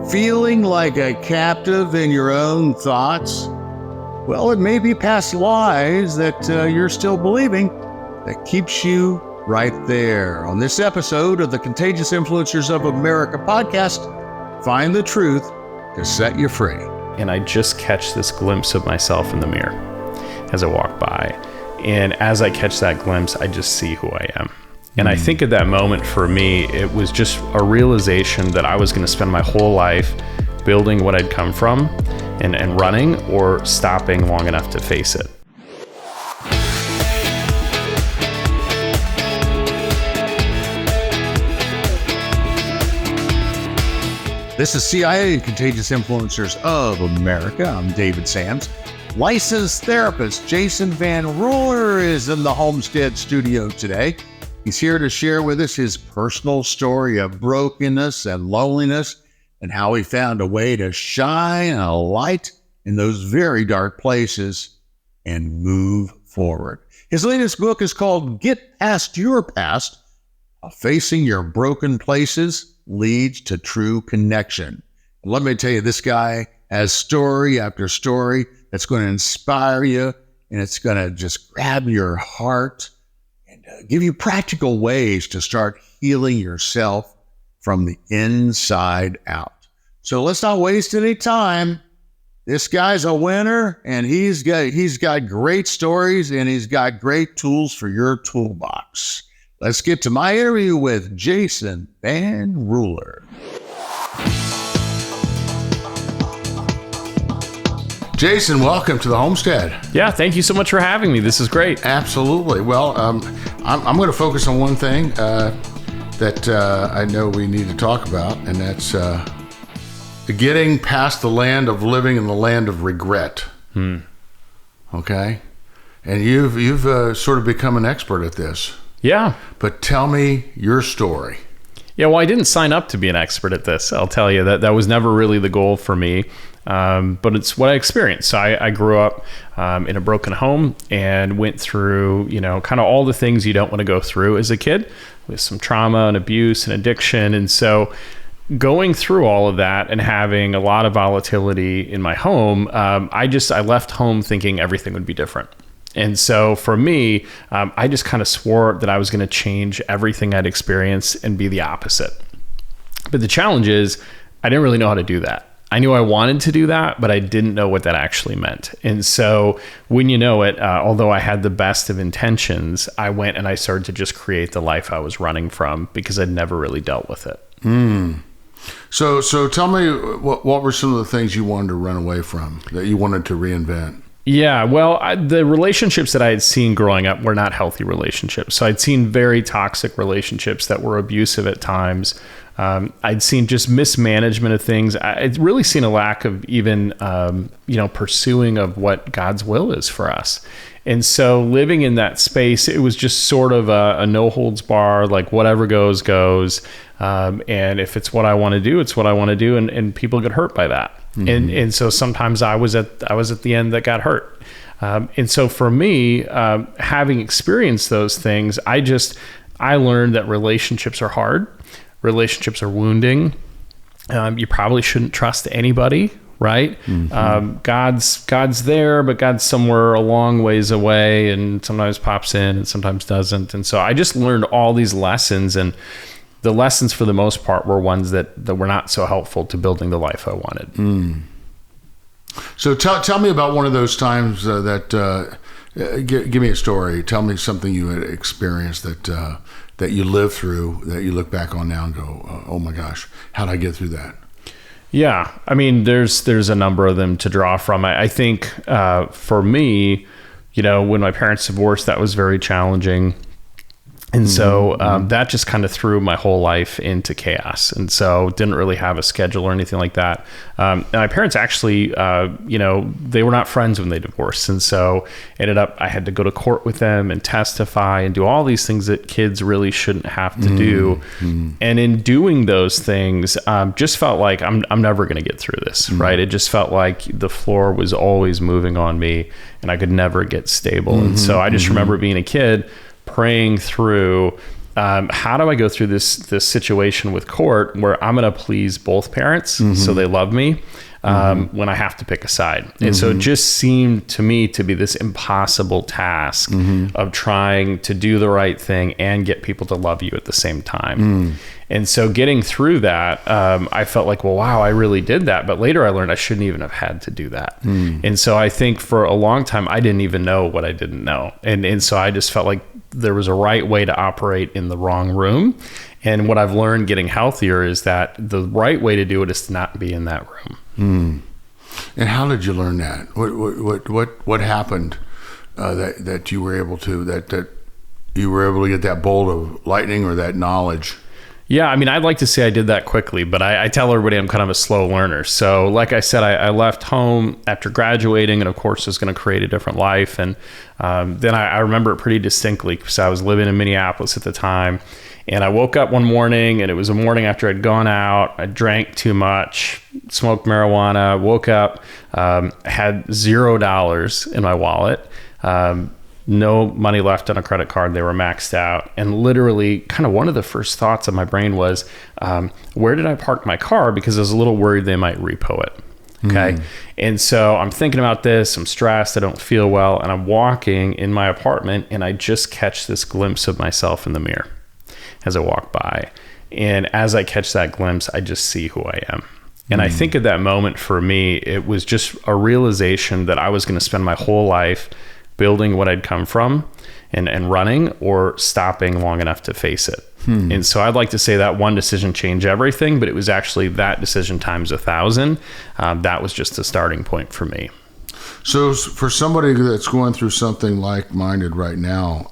Feeling like a captive in your own thoughts? Well, it may be past lies that you're still believing that keeps you right there. On this episode of the Contagious Influencers of America podcast, find the truth to set you free. And I just catch this glimpse of myself in the mirror as I walk by. And as I catch that glimpse, I just see who I am. And I think at that moment for me, it was just a realization that I was going to spend my whole life building what I'd come from and running, or stopping long enough to face it. This is CIA Contagious Influencers of America. I'm David Sams. Licensed therapist Jason VanRuler is in the Homestead studio today. He's here to share with us his personal story of brokenness and loneliness and how he found a way to shine a light in those very dark places and move forward. His latest book is called Get Past Your Past, How Facing Your Broken Places Leads to True Connection. And let me tell you, this guy has story after story that's going to inspire you, and it's going to just grab your heart and give you practical ways to start healing yourself from the inside out. So let's not waste any time. This guy's a winner, and he's got great stories, and he's got great tools for your toolbox. Let's get to my interview with Jason VanRuler. Jason, welcome to the Homestead. Yeah, thank you so much for having me. This is great. Absolutely. Well, I'm going to focus on one thing that I know we need to talk about, and that's getting past the land of living in the land of regret. Okay? And you've sort of become an expert at this. Yeah. But tell me your story. Yeah, well, I didn't sign up to be an expert at this. I'll tell you that was never really the goal for me. But it's what I experienced. So I grew up in a broken home and went through, kind of all the things you don't want to go through as a kid, with some trauma and abuse and addiction. And so going through all of that and having a lot of volatility in my home, I left home thinking everything would be different. And so for me, I just kind of swore that I was going to change everything I'd experienced and be the opposite. But the challenge is I didn't really know how to do that. I knew I wanted to do that, but I didn't know what that actually meant. And so when you know it, although I had the best of intentions, I went and I started to just create the life I was running from because I'd never really dealt with it. So tell me, what were some of the things you wanted to run away from, that you wanted to reinvent? Yeah, well, the relationships that I had seen growing up were not healthy relationships. So I'd seen very toxic relationships that were abusive at times. I'd seen just mismanagement of things. I'd really seen a lack of even, pursuing of what God's will is for us. And so living in that space, it was just sort of a no holds bar, like whatever goes, goes. And if it's what I want to do, it's what I want to do. And people get hurt by that. Mm-hmm. And so sometimes I was at the end that got hurt. And so for me, having experienced those things, I learned that relationships are hard. Relationships are wounding. You probably shouldn't trust anybody, right? Mm-hmm. God's there, but God's somewhere a long ways away, and sometimes pops in and sometimes doesn't. And so I just learned all these lessons, and the lessons for the most part were ones that were not so helpful to building the life I wanted. So tell me about one of those times give me a story. Tell me something you had experienced that you lived through, that you look back on now and go, oh my gosh, how'd I get through that? Yeah. I mean, there's a number of them to draw from. I think for me, when my parents divorced, that was very challenging. And so that just kind of threw my whole life into chaos. And so didn't really have a schedule or anything like that. And my parents actually, they were not friends when they divorced. And so ended up, I had to go to court with them and testify and do all these things that kids really shouldn't have to do. And in doing those things, just felt like I'm never going to get through this, right? It just felt like the floor was always moving on me and I could never get stable. And so I just remember being a kid, praying through how do I go through this situation with court where I'm going to please both parents so they love me when I have to pick a side? And so it just seemed to me to be this impossible task of trying to do the right thing and get people to love you at the same time. And so getting through that, I felt like, well, wow, I really did that. But later I learned I shouldn't even have had to do that. And so I think for a long time, I didn't even know what I didn't know. And so I just felt like there was a right way to operate in the wrong room. And what I've learned getting healthier is that the right way to do it is to not be in that room. And how did you learn that? What happened that you were able to get that bolt of lightning or that knowledge? Yeah, I mean, I'd like to say I did that quickly, but I tell everybody I'm kind of a slow learner. So like I said, I left home after graduating and of course was going to create a different life. And then I remember it pretty distinctly because I was living in Minneapolis at the time. And I woke up one morning and it was a morning after I'd gone out. I drank too much, smoked marijuana, woke up, had $0 in my wallet. No money left on a credit card. They were maxed out. And literally kind of one of the first thoughts of my brain was, where did I park my car? Because I was a little worried they might repo it. Okay. And so I'm thinking about this. I'm stressed. I don't feel well. And I'm walking in my apartment and I just catch this glimpse of myself in the mirror as I walk by. And as I catch that glimpse, I just see who I am. And I think at that moment for me, it was just a realization that I was going to spend my whole life building what I'd come from and running or stopping long enough to face it. And so I'd like to say that one decision changed everything, but it was actually that decision times 1,000. That was just the starting point for me. So for somebody that's going through something like-minded right now,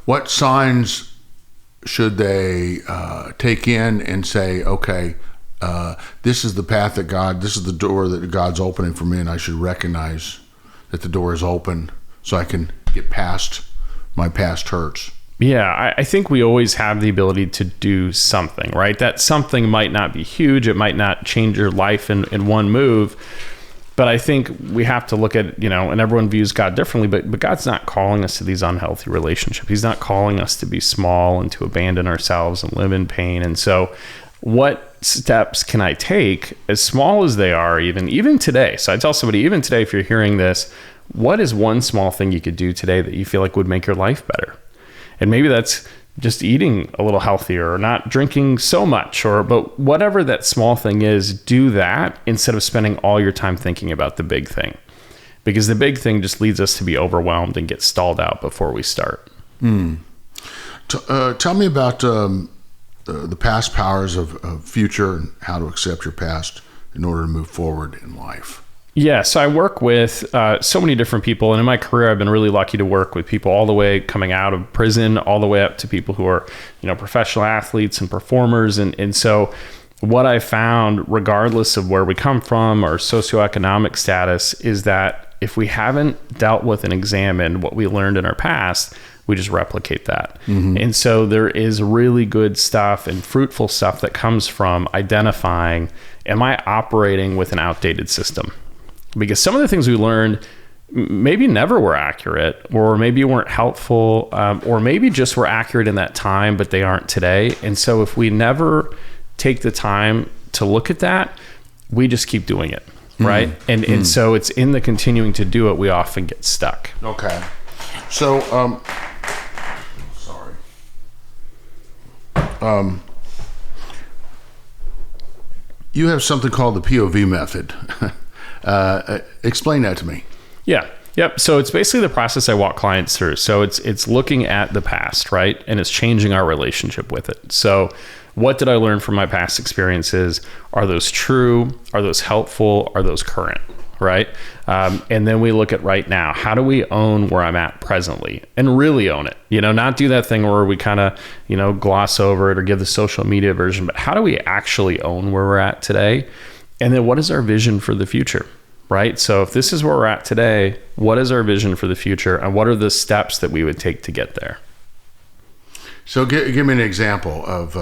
what signs should they take in and say, okay, this is the path that this is the door that God's opening for me, and I should recognize that the door is open so I can get past my past hurts? Yeah, I think we always have the ability to do something, right? That something might not be huge. It might not change your life in one move. But I think we have to look at, and everyone views God differently, but God's not calling us to these unhealthy relationships. He's not calling us to be small and to abandon ourselves and live in pain. And so what steps can I take, as small as they are, even today? So I tell somebody, even today, if you're hearing this, what is one small thing you could do today that you feel like would make your life better? And maybe that's just eating a little healthier or not drinking so much, but whatever that small thing is, do that instead of spending all your time thinking about the big thing, because the big thing just leads us to be overwhelmed and get stalled out before we start. Tell me about the past powers of future and how to accept your past in order to move forward in life. Yeah, so I work with so many different people, and in my career, I've been really lucky to work with people all the way coming out of prison, all the way up to people who are, professional athletes and performers. And so what I found, regardless of where we come from or socioeconomic status, is that if we haven't dealt with and examined what we learned in our past, we just replicate that. And so there is really good stuff and fruitful stuff that comes from identifying, am I operating with an outdated system? Because some of the things we learned maybe never were accurate, or maybe weren't helpful, or maybe just were accurate in that time, but they aren't today. And so if we never take the time to look at that, we just keep doing it, right? And so it's in the continuing to do it, we often get stuck. Okay. So, you have something called the POV method. Explain that to me. Yeah. Yep. So it's basically the process I walk clients through. So it's looking at the past, right? And it's changing our relationship with it. So what did I learn from my past experiences? Are those true? Are those helpful? Are those current? Right? And then we look at right now. How do we own where I'm at presently and really own it? Not do that thing where we kind of, gloss over it or give the social media version, but how do we actually own where we're at today? And then what is our vision for the future? Right? So if this is where we're at today, what is our vision for the future, and what are the steps that we would take to get there? So give me an example of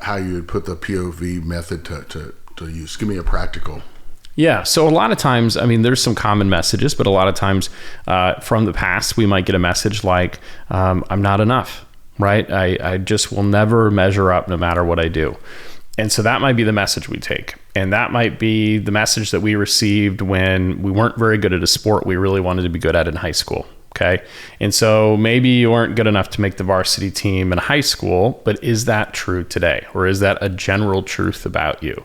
how you would put the POV method to use. Give me a practical. Yeah. So a lot of times, I mean, there's some common messages, but a lot of times from the past, we might get a message like, I'm not enough, right? I just will never measure up no matter what I do. And so that might be the message we take. And that might be the message that we received when we weren't very good at a sport we really wanted to be good at in high school. Okay. And so maybe you weren't good enough to make the varsity team in high school, but is that true today? Or is that a general truth about you?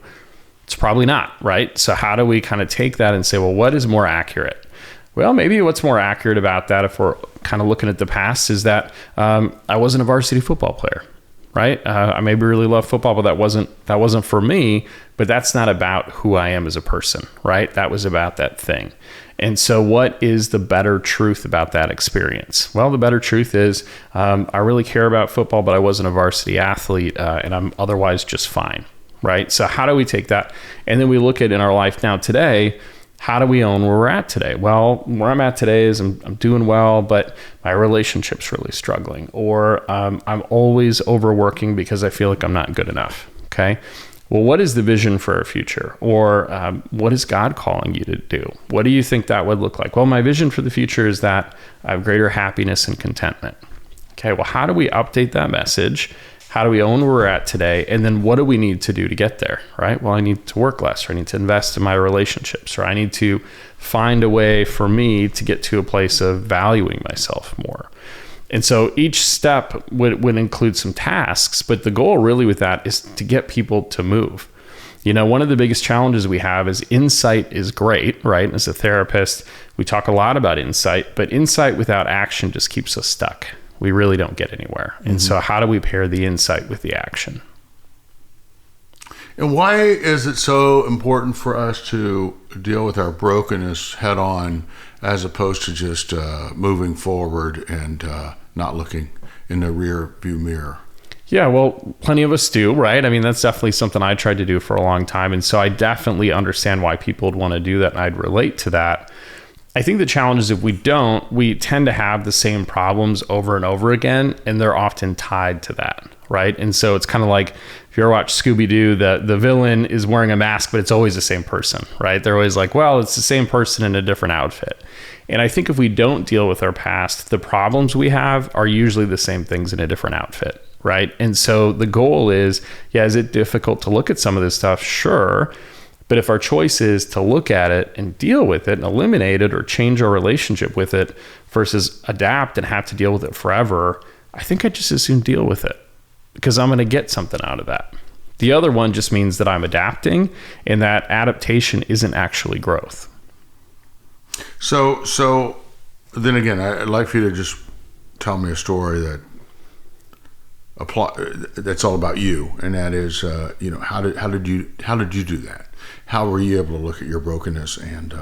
It's probably not, right? So how do we kind of take that and say, well, what is more accurate? Well, maybe what's more accurate about that, if we're kind of looking at the past, is that I wasn't a varsity football player, right? I maybe really love football, but that wasn't for me. But that's not about who I am as a person, right? That was about that thing. And so what is the better truth about that experience? Well, the better truth is I really care about football, but I wasn't a varsity athlete, and I'm otherwise just fine. Right? So how do we take that? And then we look at in our life now today, how do we own where we're at today? Well, where I'm at today is I'm doing well, but my relationship's really struggling, or I'm always overworking because I feel like I'm not good enough. Okay. Well, what is the vision for our future? Or what is God calling you to do? What do you think that would look like? Well, my vision for the future is that I have greater happiness and contentment. Okay. Well, how do we update that message? How do we own where we're at today? And then what do we need to do to get there, right? Well, I need to work less, or I need to invest in my relationships, or I need to find a way for me to get to a place of valuing myself more. And so each step would include some tasks, but the goal really with that is to get people to move. You know, one of the biggest challenges we have is insight is great, right? As a therapist, we talk a lot about insight, but insight without action just keeps us stuck. We really don't get anywhere. And so how do we pair the insight with the action? And why is it so important for us to deal with our brokenness head on, as opposed to just moving forward and not looking in the rear view mirror? Yeah, well, plenty of us do, right? I mean, that's definitely something I tried to do for a long time. And so I definitely understand why people would want to do that. And I'd relate to that. I think the challenge is if we don't, we tend to have the same problems over and over again, and they're often tied to that, right? And so it's kind of like, if you ever watch Scooby-Doo, the villain is wearing a mask, but it's always the same person, right? They're always like, well, it's the same person in a different outfit. And I think if we don't deal with our past, the problems we have are usually the same things in a different outfit, right? And so the goal is, yeah, is it difficult to look at some of this stuff? Sure. But if our choice is to look at it and deal with it and eliminate it or change our relationship with it versus adapt and have to deal with it forever, I think I just as soon deal with it, because I'm going to get something out of that. The other one just means that I'm adapting, and that adaptation isn't actually growth. So then again, I'd like for you to just tell me a story that's all about you, and that is, how did you do that? How were you able to look at your brokenness and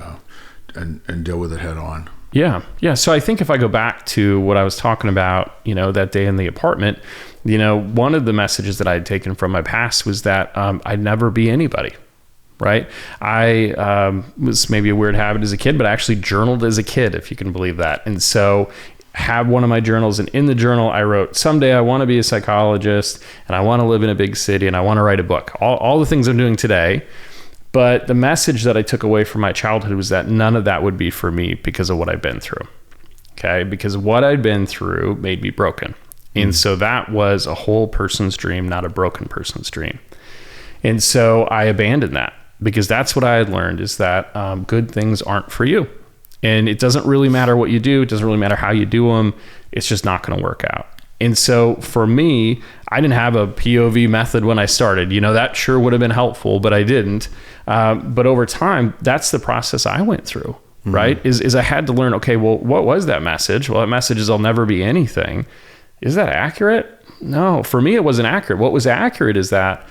deal with it head on? Yeah. So I think if I go back to what I was talking about, that day in the apartment, one of the messages that I had taken from my past was that I'd never be anybody. Right. I was maybe a weird habit as a kid, but I actually journaled as a kid, if you can believe that. And so have one of my journals, and in the journal I wrote, someday I want to be a psychologist, and I want to live in a big city, and I want to write a book, all the things I'm doing today. But the message that I took away from my childhood was that none of that would be for me because of what I've been through. Okay. Because what I'd been through made me broken. And so that was a whole person's dream, not a broken person's dream. And so I abandoned that, because that's what I had learned, is that good things aren't for you. And it doesn't really matter what you do. It doesn't really matter how you do them. It's just not going to work out. And so for me, I didn't have a POV method when I started. That sure would have been helpful, but I didn't. But over time, that's the process I went through, right? Is I had to learn, okay, well, what was that message? Well, that message is I'll never be anything. Is that accurate? No, for me, it wasn't accurate. What was accurate is that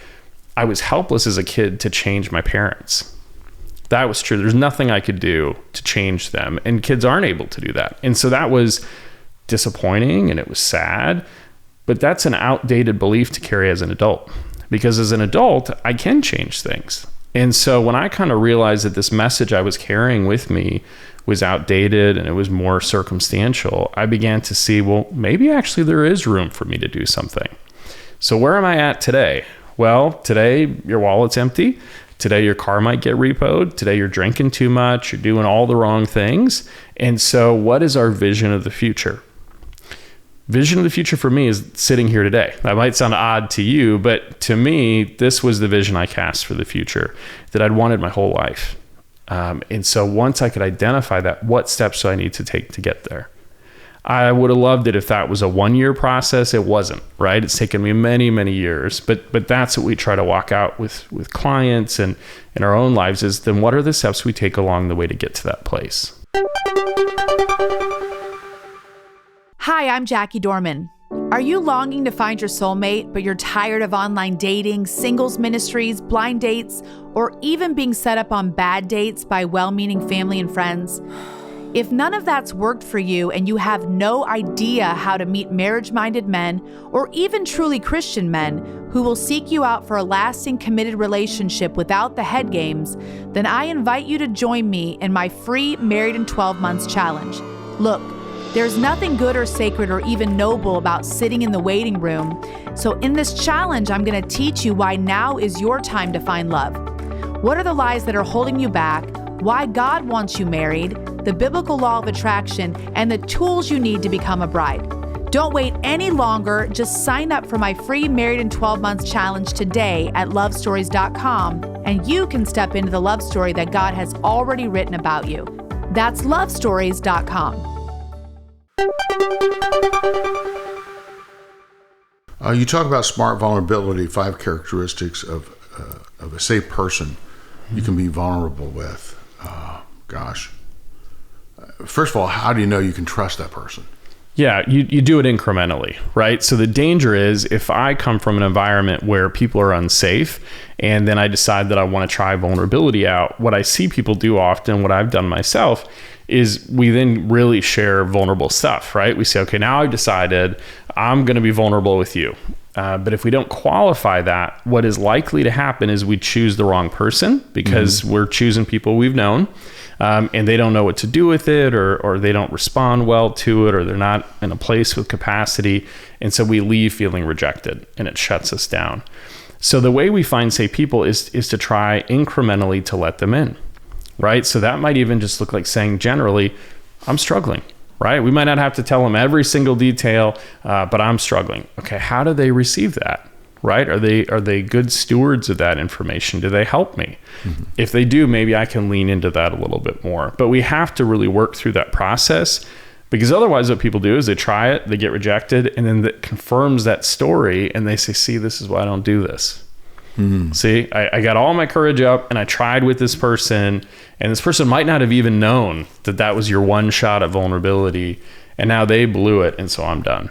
I was helpless as a kid to change my parents. That was true. There's nothing I could do to change them, and kids aren't able to do that. And so that was disappointing, and it was sad, but that's an outdated belief to carry as an adult, because as an adult, I can change things. And so when I kind of realized that this message I was carrying with me was outdated and it was more circumstantial, I began to see, well, maybe actually there is room for me to do something. So where am I at today? Well, today your wallet's empty. Today, your car might get repoed. Today, you're drinking too much. You're doing all the wrong things. And so what is our vision of the future? Vision of the future for me is sitting here today. That might sound odd to you, but to me, this was the vision I cast for the future that I'd wanted my whole life. And so once I could identify that, what steps do I need to take to get there? I would have loved it if that was a 1-year process. It wasn't, right? It's taken me many, many years, but that's what we try to walk out with clients and in our own lives is then what are the steps we take along the way to get to that place? Hi, I'm Jackie Dorman. Are you longing to find your soulmate, but you're tired of online dating, singles ministries, blind dates, or even being set up on bad dates by well-meaning family and friends? If none of that's worked for you and you have no idea how to meet marriage-minded men or even truly Christian men who will seek you out for a lasting, committed relationship without the head games, then I invite you to join me in my free Married in 12 Months challenge. Look, there's nothing good or sacred or even noble about sitting in the waiting room. So in this challenge, I'm going to teach you why now is your time to find love. What are the lies that are holding you back? Why God wants you married, the biblical law of attraction, and the tools you need to become a bride. Don't wait any longer. Just sign up for my free Married in 12 Months challenge today at lovestories.com, and you can step into the love story that God has already written about you. That's lovestories.com. You talk about smart vulnerability, 5 characteristics of a safe person you can be vulnerable with. First of all, how do you know you can trust that person? Yeah, you do it incrementally, right? So the danger is if I come from an environment where people are unsafe and then I decide that I want to try vulnerability out, what I see people do often, what I've done myself, is we then really share vulnerable stuff, right? We say, okay, now I've decided I'm going to be vulnerable with you. But if we don't qualify that, what is likely to happen is we choose the wrong person because we're choosing people we've known and they don't know what to do with it or they don't respond well to it or they're not in a place with capacity. And so we leave feeling rejected and it shuts us down. So the way we find safe people is to try incrementally to let them in, right? So that might even just look like saying generally, I'm struggling. Right? We might not have to tell them every single detail, but I'm struggling. Okay, how do they receive that? Right? Are they good stewards of that information? Do they help me? If they do, maybe I can lean into that a little bit more. But we have to really work through that process because otherwise what people do is they try it, they get rejected, and then that confirms that story and they say, see, this is why I don't do this. See, I got all my courage up and I tried with this person and this person might not have even known that was your one shot at vulnerability and now they blew it and so I'm done.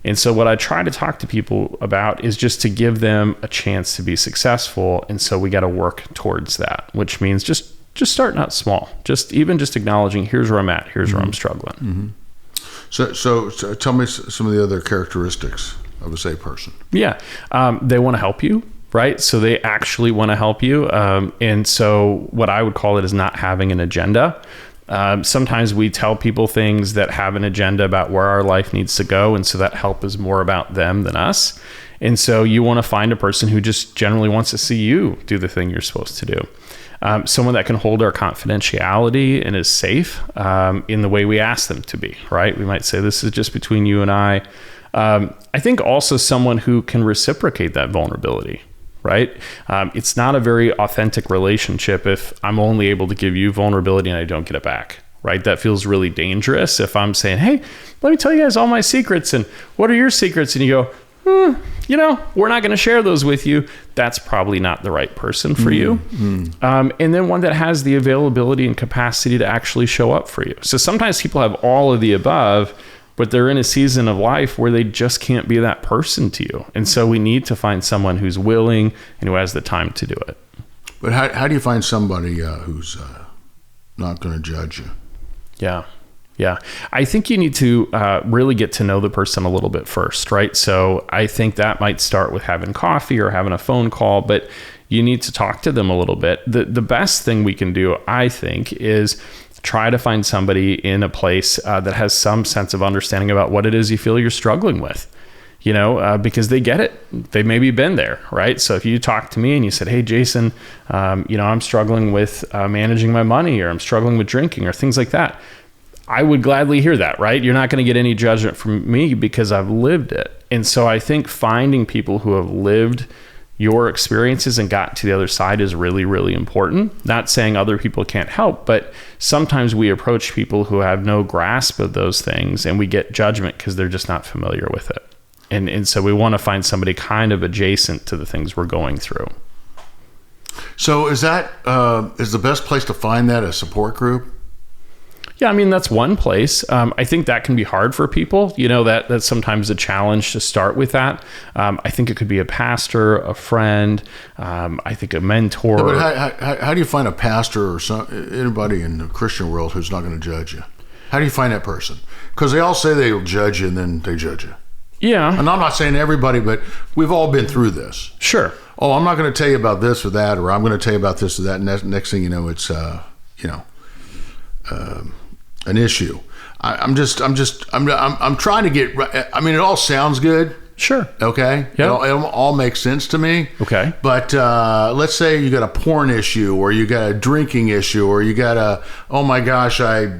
And so what I try to talk to people about is just to give them a chance to be successful. And so we got to work towards that, which means just starting out small, just acknowledging here's where I'm at, here's where I'm struggling. So tell me some of the other characteristics of a safe person. Yeah. They want to help you. Right? So they actually want to help you. And so what I would call it is not having an agenda. Sometimes we tell people things that have an agenda about where our life needs to go. And so that help is more about them than us. And so you want to find a person who just generally wants to see you do the thing you're supposed to do. Someone that can hold our confidentiality and is safe in the way we ask them to be, right? We might say, this is just between you and I. I think also someone who can reciprocate that vulnerability. Right? It's not a very authentic relationship if I'm only able to give you vulnerability and I don't get it back. Right? That feels really dangerous if I'm saying, hey, let me tell you guys all my secrets and what are your secrets? And you go, we're not going to share those with you. That's probably not the right person for you. And then one that has the availability and capacity to actually show up for you. So sometimes people have all of the above, but they're in a season of life where they just can't be that person to you. And so we need to find someone who's willing and who has the time to do it. But how do you find somebody who's not going to judge you? Yeah. I think you need to really get to know the person a little bit first, right? So I think that might start with having coffee or having a phone call, but you need to talk to them a little bit. The best thing we can do, I think, is try to find somebody in a place that has some sense of understanding about what it is you feel you're struggling with. because they get it. They maybe been there, right? So if you talk to me and you said, hey, Jason, I'm struggling with managing my money, or I'm struggling with drinking, or things like that, I would gladly hear that, right? You're not going to get any judgment from me because I've lived it. And so I think finding people who have lived your experiences and got to the other side is really, really important. Not saying other people can't help, but sometimes we approach people who have no grasp of those things and we get judgment because they're just not familiar with it. And so we want to find somebody kind of adjacent to the things we're going through. So is that, is the best place to find that a support group? Yeah, I mean, that's one place. I think that can be hard for people. That's sometimes a challenge to start with that. I think it could be a pastor, a friend, I think a mentor. Yeah, but how do you find a pastor or anybody in the Christian world who's not going to judge you? How do you find that person? Because they all say they'll judge you and then they judge you. Yeah. And I'm not saying everybody, but we've all been through this. Sure. Oh, I'm not going to tell you about this or that, or I'm going to tell you about this or that. And next thing you know, it's, an issue. I'm trying to get, I mean, it all sounds good. Sure. Okay. Yeah. It all makes sense to me. Okay. But let's say you got a porn issue, or you got a drinking issue, or you got a, oh my gosh, I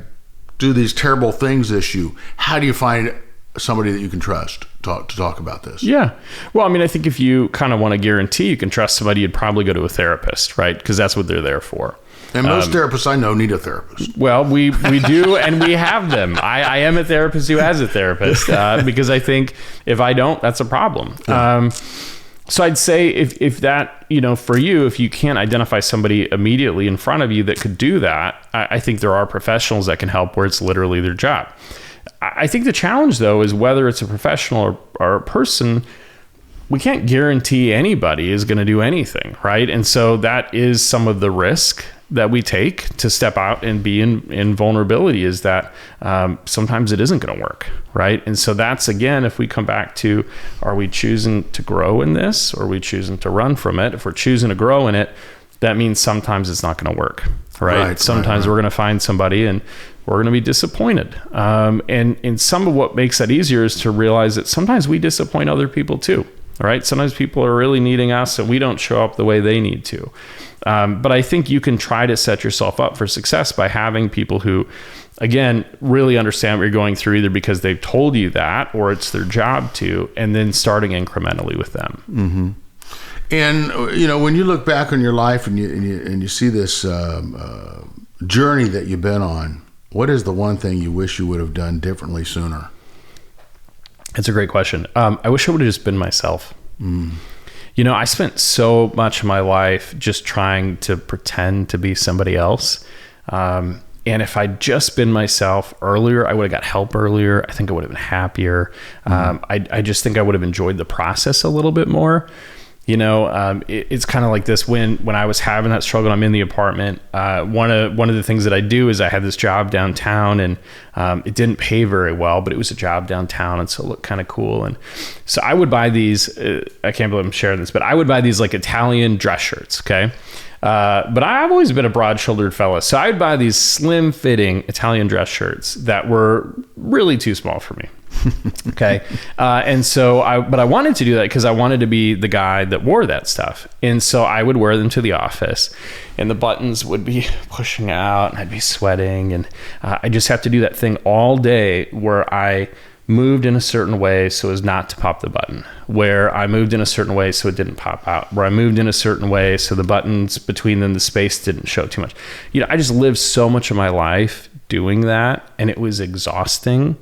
do these terrible things issue. How do you find somebody that you can trust to talk about this? Yeah. Well, I mean, I think if you kind of want to guarantee you can trust somebody, you'd probably go to a therapist, right? Because that's what they're there for. And most therapists I know need a therapist. Well, we do, and we have them. I am a therapist who has a therapist because I think if I don't, that's a problem. Yeah. So I'd say if that, for you, if you can't identify somebody immediately in front of you that could do that, I think there are professionals that can help where it's literally their job. I think the challenge, though, is whether it's a professional or a person, we can't guarantee anybody is going to do anything, right? And so that is some of the risk that we take to step out and be in vulnerability, is that sometimes it isn't going to work, right? And so that's, again, if we come back to, are we choosing to grow in this, or are we choosing to run from it? If we're choosing to grow in it, that means sometimes it's not going to work, right? Sometimes we're going to find somebody and we're going to be disappointed. And some of what makes that easier is to realize that sometimes we disappoint other people too, right? Sometimes people are really needing us and we don't show up the way they need to. But I think you can try to set yourself up for success by having people who, again, really understand what you're going through, either because they've told you that or it's their job to, and then starting incrementally with them. Mm-hmm. And, when you look back on your life and you see this journey that you've been on, what is the one thing you wish you would have done differently sooner? That's a great question. I wish I would have just been myself. Mm. I spent so much of my life just trying to pretend to be somebody else. And if I'd just been myself earlier, I would have got help earlier. I think I would have been happier. I just think I would have enjoyed the process a little bit more. It's kind of like this, when I was having that struggle, I'm in the apartment. One of the things that I do is I had this job downtown, and it didn't pay very well, but it was a job downtown. And so it looked kind of cool. And so I would buy these, I can't believe I'm sharing this, but I would buy these like Italian dress shirts. Okay. But I've always been a broad-shouldered fella. So I would buy these slim-fitting Italian dress shirts that were really too small for me. Okay. And so I wanted to do that because I wanted to be the guy that wore that stuff. And so I would wear them to the office, and the buttons would be pushing out and I'd be sweating. And I just have to do that thing all day where I moved in a certain way so as not to pop the button, where I moved in a certain way so it didn't pop out, where I moved in a certain way so the buttons between them, the space didn't show too much. I just lived so much of my life doing that, and it was exhausting.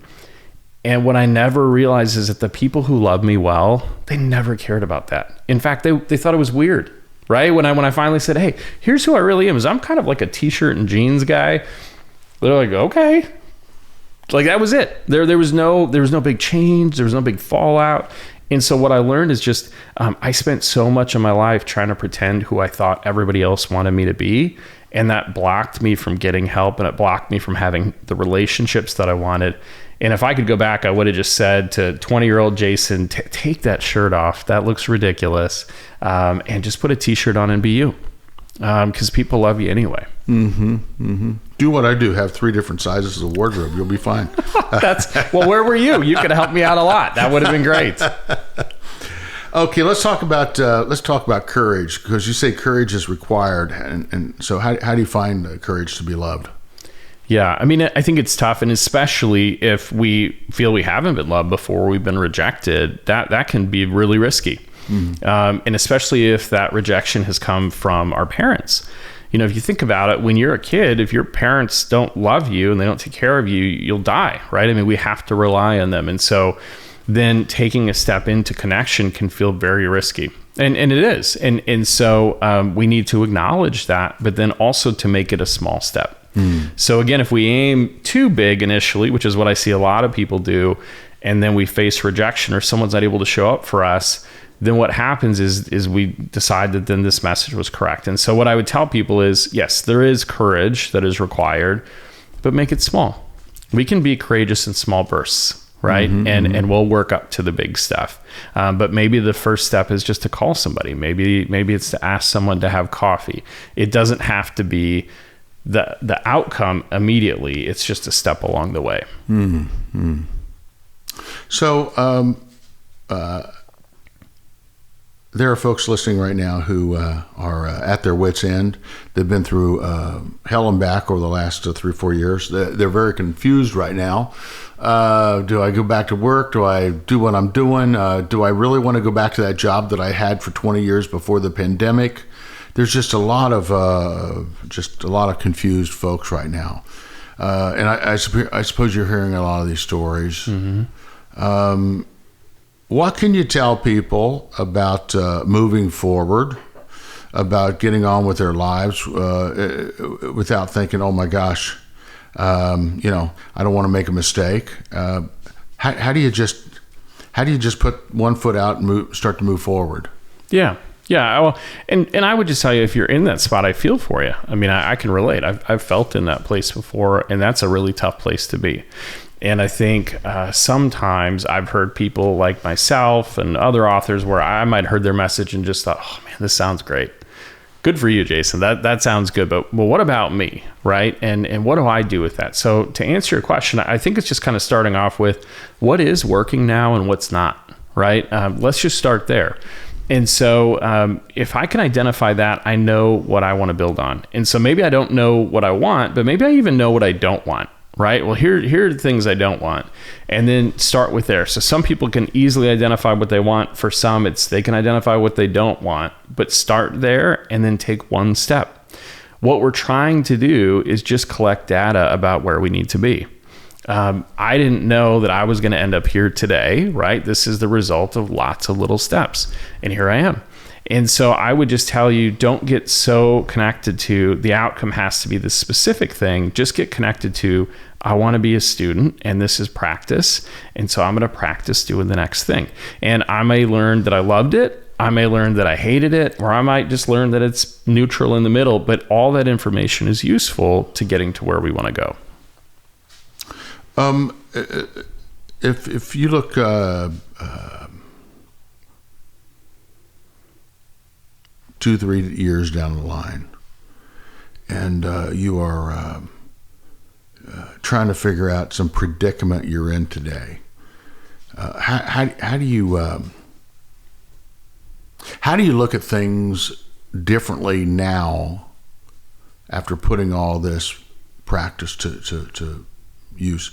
And what I never realized is that the people who love me well, they never cared about that. In fact, they thought it was weird, right? When I finally said, hey, here's who I really am, is I'm kind of like a t-shirt and jeans guy. They're like, okay. Like, that was it. There was no big change. There was no big fallout. And so what I learned is just, I spent so much of my life trying to pretend who I thought everybody else wanted me to be. And that blocked me from getting help, and it blocked me from having the relationships that I wanted. And if I could go back, I would have just said to 20-year-old Jason, take that shirt off. That looks ridiculous. And just put a t-shirt on and be you. because people love you anyway. Do what I do. Have 3 different sizes of wardrobe. You'll be fine. Well, where were you? You could have helped me out a lot. That would have been great. Okay, let's talk about courage, because you say courage is required, and so how do you find courage to be loved? Yeah, I mean, I think it's tough, and especially if we feel we haven't been loved before, we've been rejected, that can be really risky. And especially if that rejection has come from our parents. You know, if you think about it, when you're a kid, if your parents don't love you and they don't take care of you, you'll die, right? I mean, we have to rely on them. And so then taking a step into connection can feel very risky. And it is. And so we need to acknowledge that, but then also to make it a small step. So again, if we aim too big initially, which is what I see a lot of people do, and then we face rejection or someone's not able to show up for us, then what happens is we decide that then this message was correct. And so what I would tell people is, yes, there is courage that is required, but make it small. We can be courageous in small bursts, right? And we'll work up to the big stuff. But maybe the first step is just to call somebody. Maybe it's to ask someone to have coffee. It doesn't have to be the outcome immediately. It's just a step along the way. So there are folks listening right now who are at their wits' end. They've been through hell and back over the last 3-4 years. They're very confused right now. Do I go back to work? Do I do what I'm doing? Do I really want to go back to that job that I had for 20 years before the pandemic? There's just a lot of confused folks right now, and I suppose you're hearing a lot of these stories. What can you tell people about moving forward, about getting on with their lives without thinking, "Oh my gosh, I don't want to make a mistake"? How do you just put one foot out and start to move forward? Yeah. Well, and I would just tell you, if you're in that spot, I feel for you. I mean, I can relate. I've felt in that place before, and that's a really tough place to be. And I think sometimes I've heard people like myself and other authors where I might have heard their message and just thought, "Oh man, this sounds great. Good for you, Jason. That sounds good. But well, what about me, right? And what do I do with that?" So to answer your question, I think it's just kind of starting off with what is working now and what's not, right? Let's just start there. And so if I can identify that, I know what I want to build on. And so maybe I don't know what I want, but maybe I even know what I don't want, right? Well, here are the things I don't want. And then start with there. So some people can easily identify what they want. For some, they can identify what they don't want, but start there and then take one step. What we're trying to do is just collect data about where we need to be. I didn't know that I was going to end up here today, right? This is the result of lots of little steps, and here I am. And so I would just tell you, don't get so connected to the outcome has to be the specific thing. Just get connected to, I want to be a student, and this is practice. And so I'm going to practice doing the next thing. And I may learn that I loved it. I may learn that I hated it, or I might just learn that it's neutral in the middle. But all that information is useful to getting to where we want to go. If you look 2-3 years down the line, and you are trying to figure out some predicament you're in today, how do you look at things differently now after putting all this practice to use?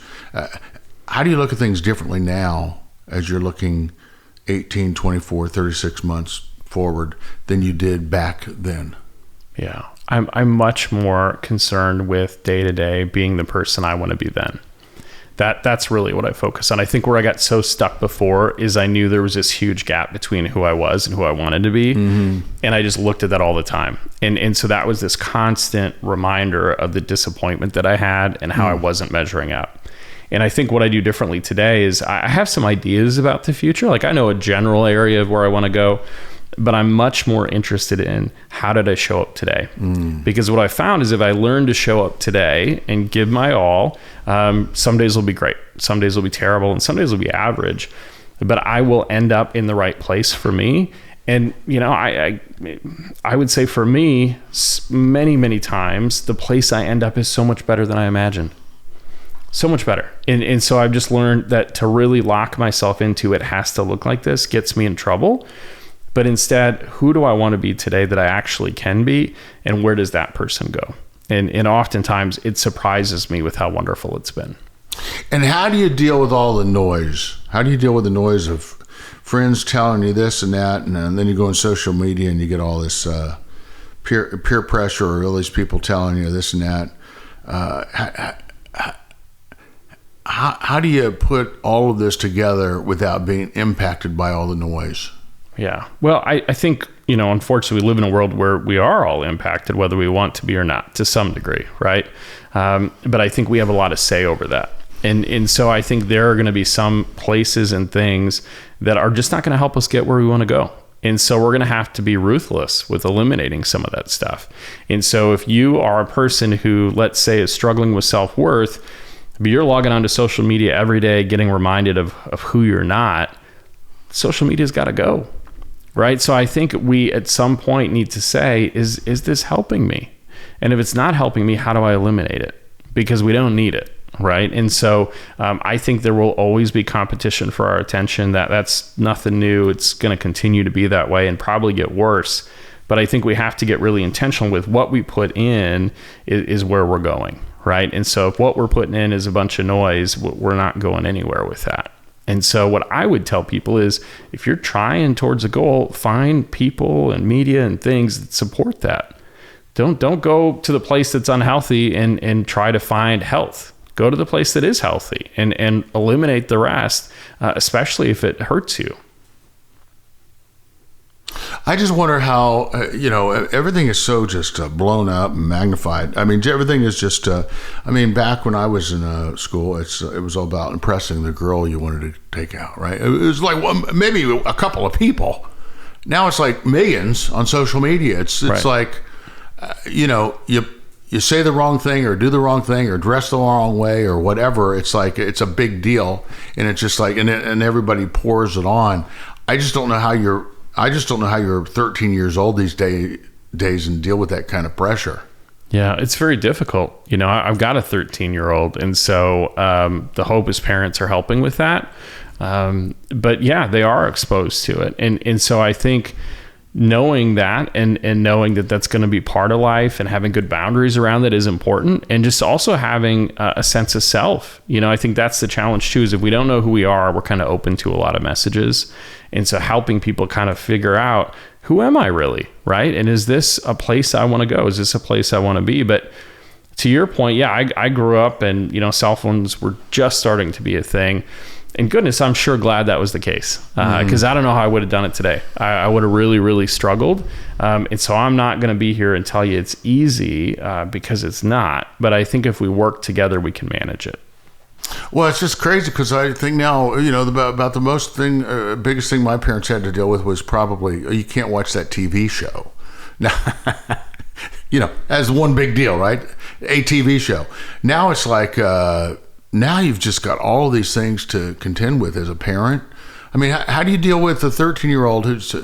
How do you look at things differently now as you're looking 18, 24, 36 months forward than you did back then? Yeah, I'm much more concerned with day to day being the person I want to be then. That's really what I focus on. I think where I got so stuck before is I knew there was this huge gap between who I was and who I wanted to be. And I just looked at that all the time. And so that was this constant reminder of the disappointment that I had and how I wasn't measuring up. And I think what I do differently today is I have some ideas about the future. Like I know a general area of where I want to go, but I'm much more interested in how did I show up today? Because what I found is if I learn to show up today and give my all, some days will be great, some days will be terrible, and some days will be average, but I will end up in the right place for me. And, I would say for me, many, many times, the place I end up is so much better than I imagined. So much better. And so I've just learned that to really lock myself into it has to look like this gets me in trouble. But instead, who do I want to be today that I actually can be? And where does that person go? And oftentimes it surprises me with how wonderful it's been. And how do you deal with all the noise? How do you deal with the noise of friends telling you this and that, and then you go on social media and you get all this peer pressure, or all these people telling you this and that? How do you put all of this together without being impacted by all the noise? Yeah. Well, I think, unfortunately, we live in a world where we are all impacted, whether we want to be or not, to some degree, right? But I think we have a lot of say over that. And so I think there are going to be some places and things that are just not going to help us get where we want to go. And so we're going to have to be ruthless with eliminating some of that stuff. And so if you are a person who, let's say, is struggling with self-worth, but you're logging onto social media every day, getting reminded of who you're not, social media's got to go, right? So I think we at some point need to say, is this helping me? And if it's not helping me, how do I eliminate it? Because we don't need it. Right. And so I think there will always be competition for our attention. That's nothing new. It's going to continue to be that way and probably get worse. But I think we have to get really intentional with what we put in is where we're going. Right. And so if what we're putting in is a bunch of noise, we're not going anywhere with that. And so what I would tell people is, if you're trying towards a goal, find people and media and things that support that. Don't go to the place that's unhealthy and try to find health. Go to the place that is healthy and eliminate the rest, especially if it hurts you. I just wonder how, everything is so just blown up and magnified. I mean, everything is just, back when I was in school, it was all about impressing the girl you wanted to take out, right? It was like maybe a couple of people. Now it's like millions on social media. It's right. Like, you say the wrong thing or do the wrong thing or dress the wrong way or whatever. It's like, it's a big deal. And it's just like, and everybody pours it on. I just don't know how you're 13 years old these days and deal with that kind of pressure. Yeah, it's very difficult. I've got a 13-year-old. And so the hope is parents are helping with that. But yeah, they are exposed to it. And so I think knowing that and knowing that that's going to be part of life and having good boundaries around that is important. And just also having a sense of self. I think that's the challenge too, is if we don't know who we are, we're kind of open to a lot of messages. And so helping people kind of figure out, who am I really, right? And is this a place I want to go? Is this a place I want to be? But to your point, yeah, I grew up and, cell phones were just starting to be a thing. And goodness, I'm sure glad that was the case, because I don't know how I would have done it today. I would have really, really struggled. And so I'm not going to be here and tell you it's easy, because it's not. But I think if we work together, we can manage it. Well, it's just crazy because I think now, about the biggest thing my parents had to deal with was probably, you can't watch that TV show. Now, as one big deal, right? A TV show. Now it's like, now you've just got all of these things to contend with as a parent. I mean, how do you deal with a 13-year-old who's,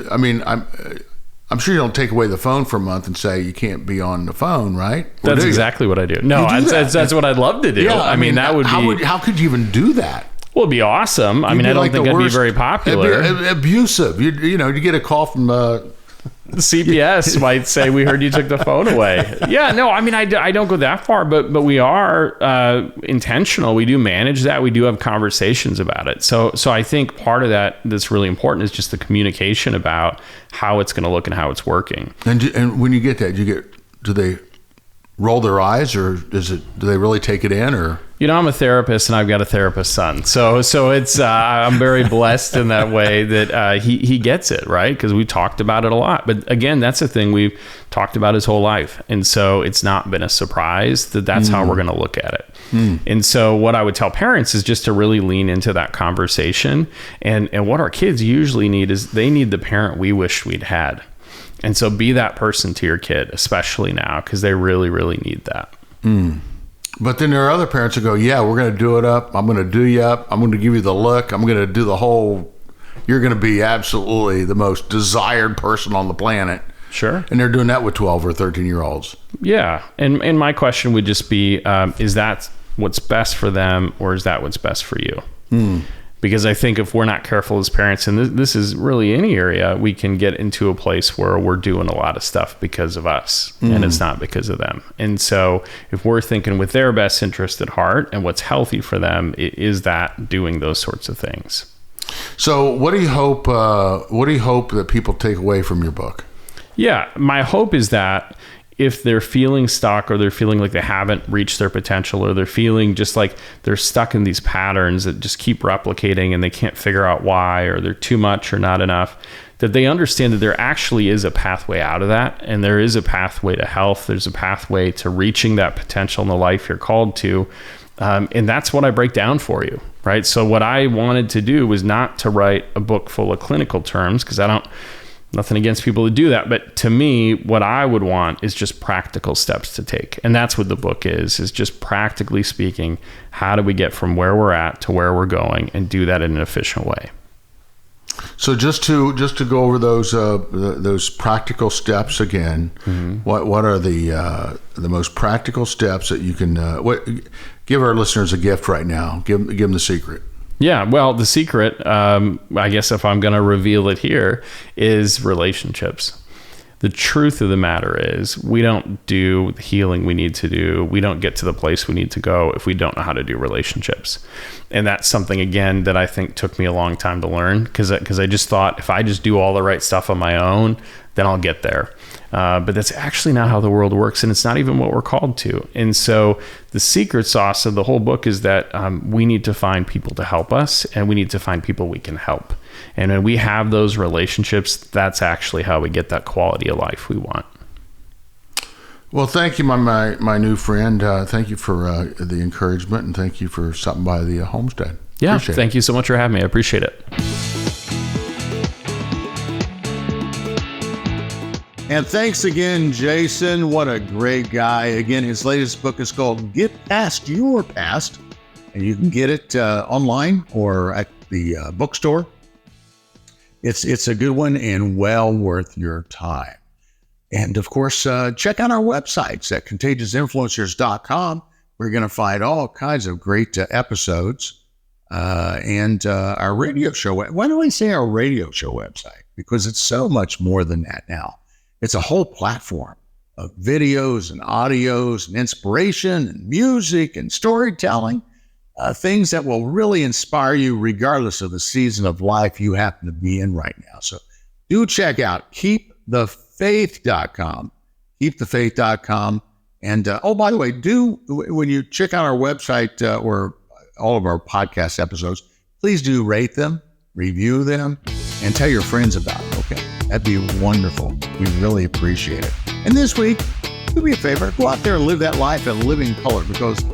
I'm sure you don't take away the phone for a month and say you can't be on the phone, right? That's exactly what I do. No, that's what I'd love to do. Yeah, I mean, that would be... How could you even do that? Well, it'd be awesome. I don't think I'd be very popular. It'd be abusive. You get a call from... CPS might say, we heard you took the phone away. Yeah, no, I don't go that far, but we are intentional. We do manage that. We do have conversations about it. So I think part of that's really important is just the communication about how it's going to look and how it's working. And when you get that, do they roll their eyes, or do they really take it in, or? I'm a therapist and I've got a therapist son. So it's, I'm very blessed in that way that he gets it, right? Because we talked about it a lot. But again, that's the thing we've talked about his whole life. And so it's not been a surprise that's how we're going to look at it. And so what I would tell parents is just to really lean into that conversation. And what our kids usually need is they need the parent we wished we'd had. And so be that person to your kid, especially now, because they really, really need that. But then there are other parents who go, yeah, we're going to do it up. I'm going to do you up. I'm going to give you the look. I'm going to do the whole, you're going to be absolutely the most desired person on the planet. Sure. And they're doing that with 12 or 13-year-olds. Yeah. And my question would just be, is that what's best for them, or is that what's best for you? Because I think if we're not careful as parents, and this is really any area, we can get into a place where we're doing a lot of stuff because of us, and it's not because of them. And so if we're thinking with their best interest at heart and what's healthy for them, is that doing those sorts of things. So what do you hope that people take away from your book? Yeah, my hope is that if they're feeling stuck, or they're feeling like they haven't reached their potential, or they're feeling just like they're stuck in these patterns that just keep replicating and they can't figure out why, or they're too much or not enough, that they understand that there actually is a pathway out of that, and there is a pathway to health. There's a pathway to reaching that potential in the life you're called to. And that's what I break down for you, right? So what I wanted to do was not to write a book full of clinical terms, because nothing against people who do that. But to me, what I would want is just practical steps to take. And that's what the book is just practically speaking, how do we get from where we're at to where we're going, and do that in an efficient way. So just to go over those practical steps again, what are the most practical steps that you can give our listeners a gift right now? Give them the secret. Yeah, well, the secret, I guess if I'm going to reveal it here, is relationships. The truth of the matter is we don't do the healing we need to do. We don't get to the place we need to go if we don't know how to do relationships. And that's something, again, that I think took me a long time to learn, because I just thought if I just do all the right stuff on my own, then I'll get there. But that's actually not how the world works, and it's not even what we're called to. And so the secret sauce of the whole book is that we need to find people to help us, and we need to find people we can help. And when we have those relationships, that's actually how we get that quality of life we want. Well, thank you, my new friend. Thank you for the encouragement, and thank you for stopping by the homestead. Yeah, thank you so much for having me. I appreciate it. And thanks again, Jason. What a great guy. Again, his latest book is called Get Past Your Past, and you can get it online or at the bookstore. It's a good one and well worth your time. And of course, check out our websites at KeepTheFaith.com. We're going to find all kinds of great episodes and our radio show. Why do I say our radio show website? Because it's so much more than that now. It's a whole platform of videos and audios and inspiration and music and storytelling, things that will really inspire you regardless of the season of life you happen to be in right now. So do check out KeepTheFaith.com, KeepTheFaith.com. And by the way, when you check out our website or all of our podcast episodes, please do rate them, review them, and tell your friends about them, okay? That'd be wonderful. We really appreciate it. And this week, do me a favor, go out there and live that life in living color, because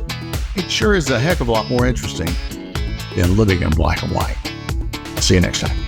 it sure is a heck of a lot more interesting than living in black and white. See you next time.